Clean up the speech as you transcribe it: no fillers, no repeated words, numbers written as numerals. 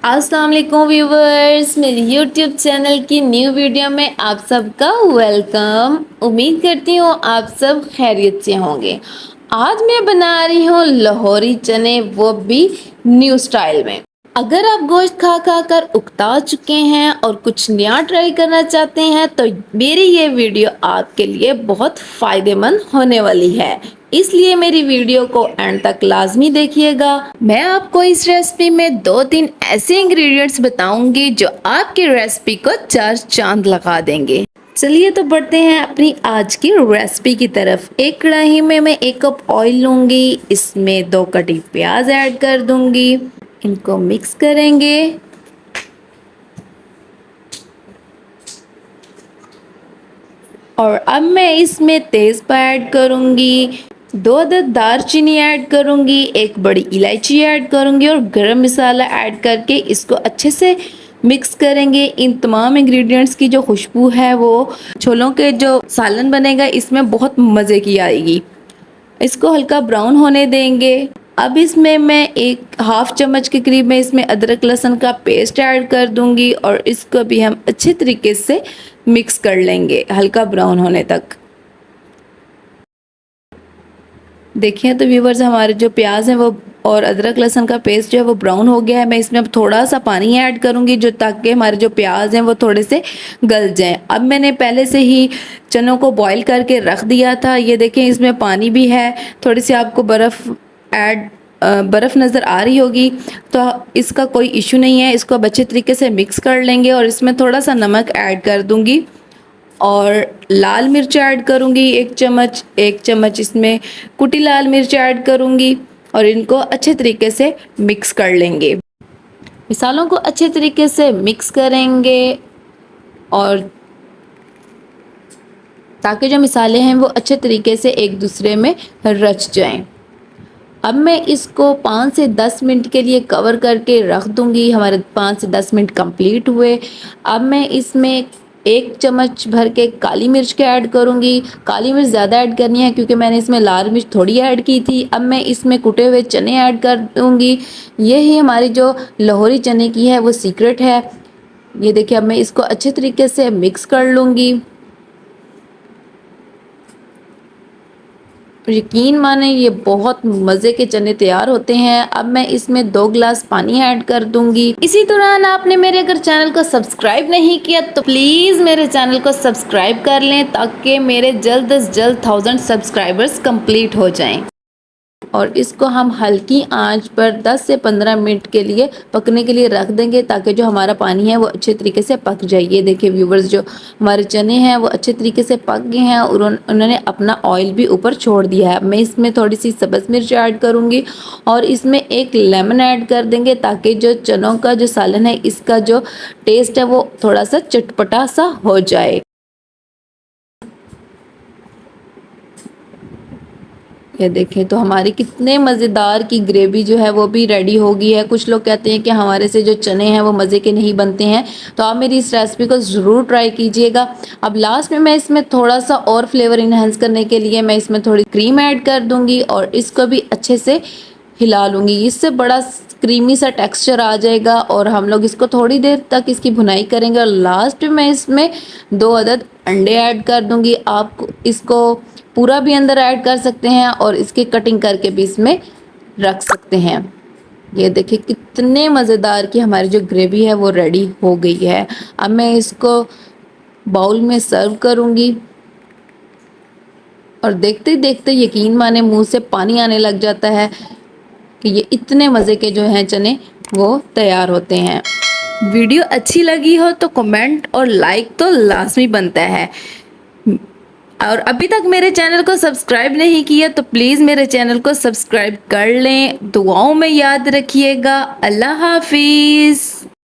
अस्सलाम वालेकुम व्यूवर्स, मेरी यूट्यूब चैनल की न्यू वीडियो में आप सबका वेलकम। उम्मीद करती हूँ आप सब खैरियत से होंगे। आज मैं बना रही हूँ लाहौरी चने, वो भी न्यू स्टाइल में। अगर आप गोश्त खा खा कर उकता चुके हैं और कुछ नया ट्राई करना चाहते हैं तो मेरी ये वीडियो आपके लिए बहुत फ़ायदेमंद होने वाली है, इसलिए मेरी वीडियो को एंड तक लाजमी देखिएगा। मैं आपको इस रेसिपी में 2-3 ऐसे इंग्रेडिएंट्स बताऊंगी जो आपकी रेसिपी को 4 चांद लगा देंगे। चलिए तो बढ़ते हैं अपनी आज की रेसिपी की तरफ। एक कढ़ाई में मैं 1 कप ऑयल लूंगी, इसमें 2 कटी प्याज ऐड कर दूंगी, इनको मिक्स करेंगे। और अब मैं इसमें तेज़पत्ता ऐड करूंगी, 2 अदद दालचीनी ऐड करूंगी, 1 बड़ी इलायची ऐड करूंगी और गरम मसाला ऐड करके इसको अच्छे से मिक्स करेंगे। इन तमाम इंग्रेडिएंट्स की जो खुशबू है वो छोलों के जो सालन बनेगा इसमें बहुत मज़े की आएगी। इसको हल्का ब्राउन होने देंगे। अब इसमें मैं 1/2 चम्मच के करीब में इसमें अदरक लहसुन का पेस्ट ऐड कर दूंगी और इसको भी हम अच्छे तरीके से मिक्स कर लेंगे हल्का ब्राउन होने तक। देखिए तो व्यूवर्स, हमारे जो प्याज हैं वो और अदरक लहसुन का पेस्ट जो है वो ब्राउन हो गया है। मैं इसमें अब थोड़ा सा पानी ऐड करूंगी जो ताकि हमारे जो प्याज हैं वो थोड़े से गल जाएं। अब मैंने पहले से ही चनों को बॉईल करके रख दिया था। ये देखें इसमें पानी भी है, थोड़ी सी आपको बर्फ़ नज़र आ रही होगी, तो इसका कोई इशू नहीं है। इसको अब अच्छे तरीके से मिक्स कर लेंगे और इसमें थोड़ा सा नमक ऐड कर दूंगी और लाल मिर्च ऐड करूंगी 1 चम्मच इसमें कुटी लाल मिर्च ऐड करूंगी और इनको अच्छे तरीके से मिक्स कर लेंगे। मसालों को अच्छे तरीके से मिक्स करेंगे और ताकि जो मसाले हैं वो अच्छे तरीके से एक दूसरे में रच जाएं। अब मैं इसको 5 से 10 मिनट के लिए कवर करके रख दूंगी। हमारे 5 से 10 मिनट कंप्लीट हुए। अब मैं इसमें 1 चम्मच भर के काली मिर्च के ऐड करूंगी। काली मिर्च ज़्यादा ऐड करनी है क्योंकि मैंने इसमें लाल मिर्च थोड़ी ऐड की थी। अब मैं इसमें कुटे हुए चने ऐड कर दूंगी। यही हमारी जो लाहौरी चने की है वो सीक्रेट है। ये देखिए, अब मैं इसको अच्छे तरीके से मिक्स कर लूँगी। यकीन माने ये बहुत मज़े के चने तैयार होते हैं। अब मैं इसमें 2 गिलास पानी ऐड कर दूंगी। इसी दौरान आपने मेरे अगर चैनल को सब्सक्राइब नहीं किया तो प्लीज़ मेरे चैनल को सब्सक्राइब कर लें ताकि मेरे जल्द से जल्द 1000 सब्सक्राइबर्स कंप्लीट हो जाएं। और इसको हम हल्की आंच पर 10 से 15 मिनट के लिए पकने के लिए रख देंगे ताकि जो हमारा पानी है वो अच्छे तरीके से पक जाए। ये देखिए व्यूवर्स, जो हमारे चने हैं वो अच्छे तरीके से पक गए हैं और उन्होंने अपना ऑयल भी ऊपर छोड़ दिया है। मैं इसमें थोड़ी सी सब्ज़ मिर्च ऐड करूँगी और इसमें 1 लेमन ऐड कर देंगे ताकि जो चनों का जो सालन है इसका जो टेस्ट है वो थोड़ा सा चटपटा सा हो जाए। ये देखें तो हमारी कितने मज़ेदार की ग्रेवी जो है वो भी रेडी हो गई है। कुछ लोग कहते हैं कि हमारे से जो चने हैं वो मज़े के नहीं बनते हैं, तो आप मेरी इस रेसिपी को ज़रूर ट्राई कीजिएगा। अब लास्ट में मैं इसमें थोड़ा सा और फ्लेवर इन्हेंस करने के लिए मैं इसमें थोड़ी क्रीम ऐड कर दूँगी और इसको भी अच्छे से हिला लूँगी। इससे बड़ा क्रीमी सा टेक्सचर आ जाएगा और हम लोग इसको थोड़ी देर तक इसकी भुनाई करेंगे और लास्ट में मैं इसमें 2 अदद अंडे ऐड कर दूँगी। आप इसको पूरा भी अंदर ऐड कर सकते हैं और इसकी कटिंग करके भी इसमें रख सकते हैं। ये देखिए कितने मज़ेदार की हमारी जो ग्रेवी है वो रेडी हो गई है। अब मैं इसको बाउल में सर्व करूँगी और देखते देखते यकीन माने मुंह से पानी आने लग जाता है कि ये इतने मज़े के जो हैं चने वो तैयार होते हैं। वीडियो अच्छी लगी हो तो कमेंट और लाइक तो लाजमी बनता है। और अभी तक मेरे चैनल को सब्सक्राइब नहीं किया तो प्लीज़ मेरे चैनल को सब्सक्राइब कर लें। दुआओं में याद रखिएगा। अल्लाह हाफिज़।